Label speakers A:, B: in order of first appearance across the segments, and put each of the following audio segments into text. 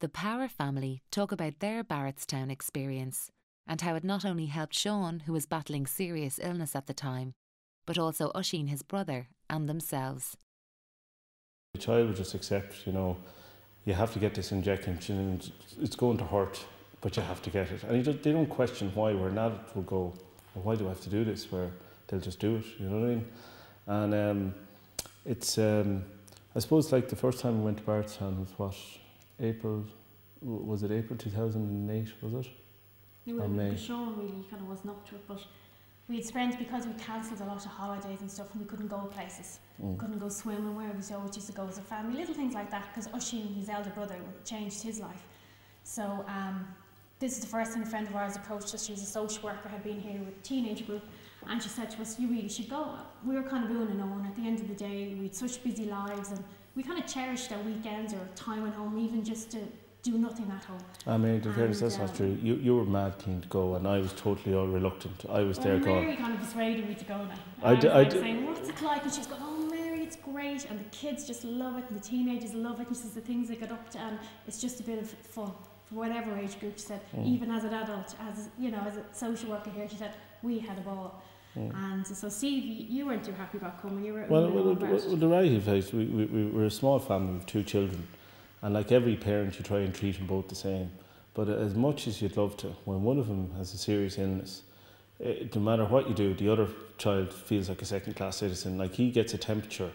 A: The Power family talk about their Barretstown experience and how it not only helped Sean, who was battling serious illness at the time, but also Oisín, his brother, and themselves.
B: The child would just accept, you know, you have to get this injection and it's going to hurt, but you have to get it. And they don't question why, where an adult will go, well, why do I have to do this, where they'll just do it, you know what I mean? And it's, I suppose like the first time we went to Barretstown was what, April 2008, was it?
C: Well, Sean really kind of wasn't up to it, but we had spent, because we cancelled a lot of holidays and stuff and we couldn't go places, couldn't go swimming where we always used to go as a family, little things like that, because Oisín, his elder brother, changed his life. So this is the first time a friend of ours approached us. She was a social worker, had been here with a teenage group, and she said to us, you really should go. We were kind of on and on. At the end of the day, we had such busy lives and we kind of cherished our weekends or time at home, even just to do nothing at home.
B: I mean, to fairness, that's not true. You were mad keen to go, and I was totally all reluctant. I was there going.
C: Mary kind of persuaded me to go now. I was saying, what's it like? And she's going, oh, Mary, it's great. And the kids just love it, and the teenagers love it. And she says the things they get up to, and it's just a bit of fun for whatever age group. She said, even as an adult, as you know, as a social worker here, she said we had a ball. And so, Steve, you weren't too happy about coming. You were
B: well, the reality is, we're a small family with 2 children. And like every parent, you try and treat them both the same. But as much as you'd love to, when one of them has a serious illness, no matter what you do, the other child feels like a second-class citizen. Like he gets a temperature,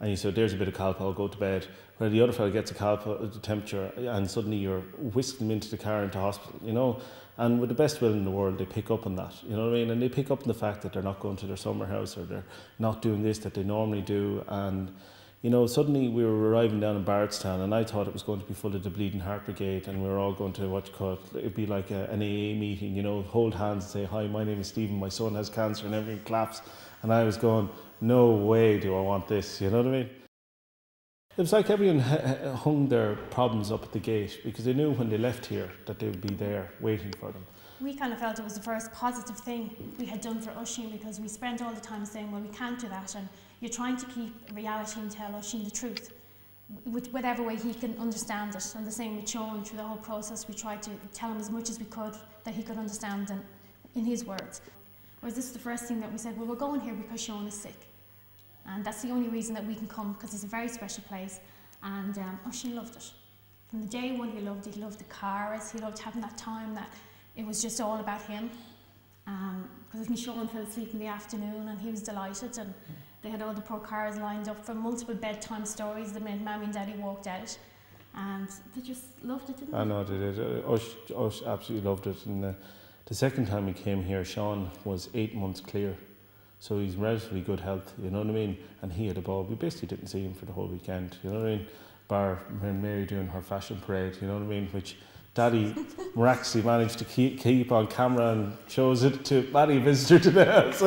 B: and you say, there's a bit of calp, I'll go to bed. Where the other fellow gets a temperature, and suddenly you're whisking them into the car into hospital, you know. And with the best will in the world, they pick up on that, you know what I mean? And they pick up on the fact that they're not going to their summer house, or they're not doing this that they normally do. And you know, suddenly we were arriving down in Barretstown, and I thought it was going to be full of the Bleeding Heart Brigade, and we were all going to, what you call it, it'd be like an AA meeting, you know, hold hands and say, hi, my name is Stephen, my son has cancer, and everyone claps. And I was going, no way do I want this, you know what I mean? It was like everyone hung their problems up at the gate, because they knew when they left here that they would be there waiting for them.
C: We kind of felt it was the first positive thing we had done for Oisín, because we spent all the time saying, well, we can't do that, and you're trying to keep reality and tell Oisín the truth with whatever way he can understand it. And the same with Sean. Through the whole process, we tried to tell him as much as we could that he could understand and in his words. Whereas this is the first thing that we said, well, we're going here because Sean is sick. And that's the only reason that we can come, because it's a very special place. And Oisín loved it. From the day one, he loved it. He loved the cars. He loved having that time that it was just all about him. Because I think Sean fell asleep in the afternoon and he was delighted, and they had all the poor cars lined up for multiple bedtime stories the minute Mammy and Daddy walked out, and they just loved it, didn't they?
B: I know they did. Osh absolutely loved it. And the second time we came here, Sean was 8 months clear, so he's in relatively good health, you know what I mean? And he had a ball. We basically didn't see him for the whole weekend, you know what I mean? Bar when Mary doing her fashion parade, you know what I mean? Which Daddy miraculously managed to keep on camera and shows it to any visitor to the house.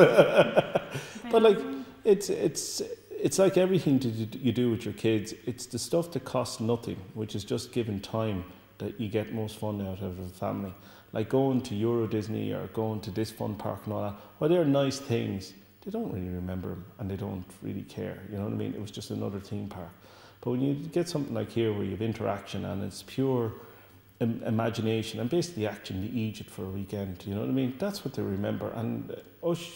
B: But like, it's like everything you do with your kids. It's the stuff that costs nothing, which is just given time, that you get most fun out of the family. Like going to Euro Disney or going to this fun park and all that. Well, they're nice things. They don't really remember them and they don't really care. You know what I mean? It was just another theme park. But when you get something like here where you have interaction and it's pure imagination and basically action, you eat it for a weekend, you know what I mean? That's what they remember. And Ush,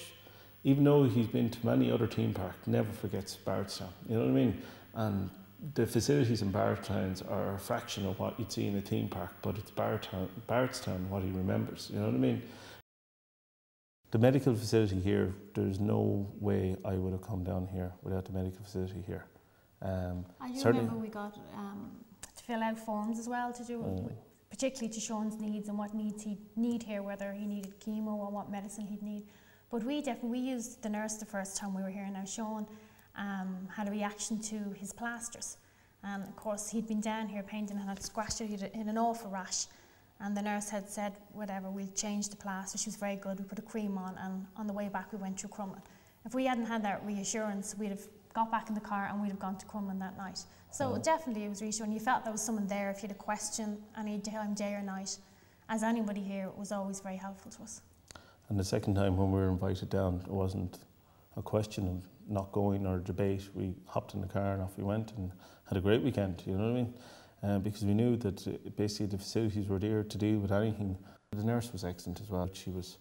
B: even though he's been to many other theme parks, never forgets Barretstown, you know what I mean? And the facilities in Barretstown are a fraction of what you'd see in a theme park, but it's Barretstown what he remembers, you know what I mean? The medical facility here, there's no way I would have come down here without the medical facility here.
C: I do remember we got to fill out forms as well to do particularly to Sean's needs and what needs he'd need here, whether he needed chemo or what medicine he'd need. But we used the nurse the first time we were here. Now Sean had a reaction to his plasters, and of course he'd been down here painting and had scratched it, he had an awful rash, and the nurse had said, whatever, we'll change the plaster. She was very good. We put a cream on, and on the way back we went through Crumlin. If we hadn't had that reassurance, we'd have got back in the car and we'd have gone to Crumlin that night. So definitely it was reassuring. You felt there was someone there if you had a question any time, day or night. As anybody here, it was always very helpful to us.
B: And the second time when we were invited down, it wasn't a question of not going or debate. We hopped in the car and off we went and had a great weekend, you know what I mean? because we knew that basically the facilities were there to deal with anything. The nurse was excellent as well. She was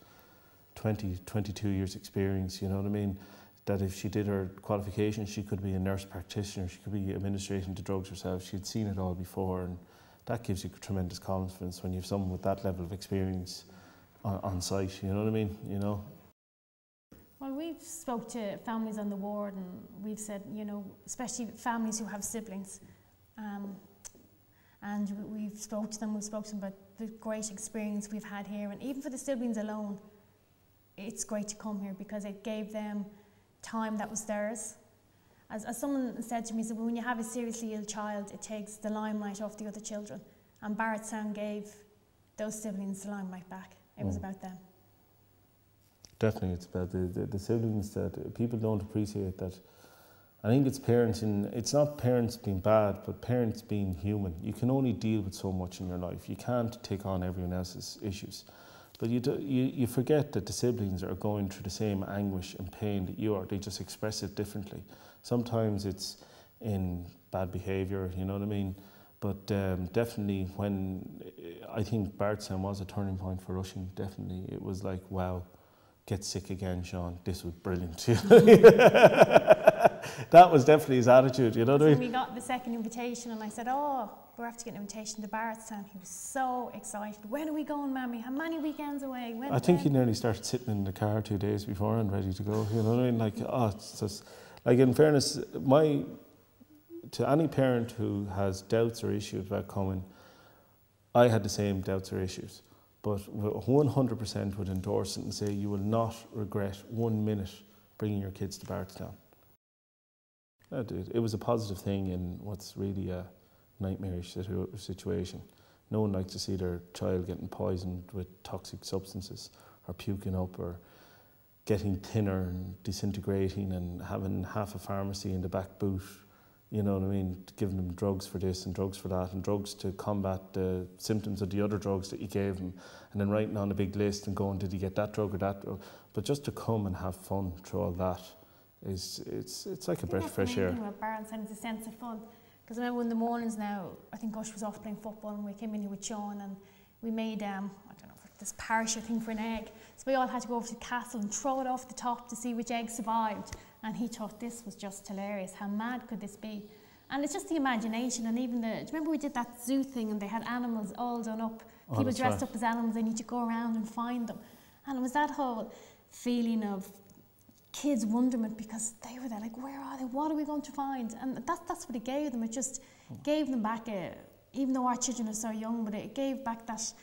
B: 22 years experience, you know what I mean? That if she did her qualifications, she could be a nurse practitioner, she could be administrating the drugs herself. She'd seen it all before, and that gives you tremendous confidence when you have someone with that level of experience on site, you know what I mean? You know?
C: Well, we've spoke to families on the ward, and we've said, you know, especially families who have siblings, and we've spoke to them about the great experience we've had here, and even for the siblings alone, it's great to come here because it gave them time that was theirs. As someone said to me, said, when you have a seriously ill child, it takes the limelight off the other children, and Barretstown gave those siblings the limelight back. It was about them.
B: Definitely, it's about the siblings that people don't appreciate that. I think it's it's not parents being bad, but parents being human. You can only deal with so much in your life. You can't take on everyone else's issues. But you forget that the siblings are going through the same anguish and pain that you are. They just express it differently. Sometimes it's in bad behaviour, you know what I mean? But definitely I think Barretstown was a turning point for Rushing, definitely. It was like, wow, get sick again, Sean. This was brilliant. That was definitely his attitude, you know what I mean?
C: We got the second invitation and I said, oh, we're after getting an invitation to Barretstown. He was so excited. When are we going, Mammy? How many weekends away?
B: I think he nearly started sitting in the car 2 days before and ready to go, you know what I mean? Like, oh, it's just, like in fairness, to any parent who has doubts or issues about coming, I had the same doubts or issues, but 100% would endorse it and say you will not regret 1 minute bringing your kids to Barretstown. It was a positive thing in what's really a nightmarish situation. No one likes to see their child getting poisoned with toxic substances or puking up or getting thinner and disintegrating and having half a pharmacy in the back boot, you know what I mean, giving them drugs for this and drugs for that and drugs to combat the symptoms of the other drugs that you gave them, and then writing on a big list and going, did he get that drug or that drug? But just to come and have fun through all that, it's like a breath of fresh air.
C: The thing about Barretstown is a sense of fun. Because I remember in the mornings now, I think Ush was off playing football and we came in here with Sean and we made, I don't know, this parachute thing for an egg. So we all had to go over to the castle and throw it off the top to see which egg survived. And he thought this was just hilarious. How mad could this be? And it's just the imagination, and even do you remember we did that zoo thing and they had animals all done up, people dressed up as animals, and you had to go around and find them. And it was that whole feeling of kids' wonderment because they were there like, where are they? What are we going to find? And that's what it gave them. It just gave them back, even though our children are so young, but it gave back that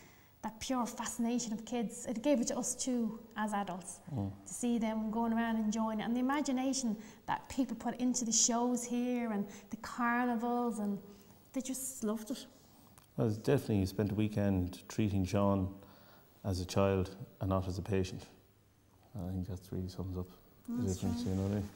C: pure fascination of kids. It gave it to us too as adults, to see them going around enjoying it. And the imagination that people put into the shows here and the carnivals, and they just loved it.
B: Well, definitely you spent a weekend treating Sean as a child and not as a patient. I think that really sums up the difference, you know what I mean?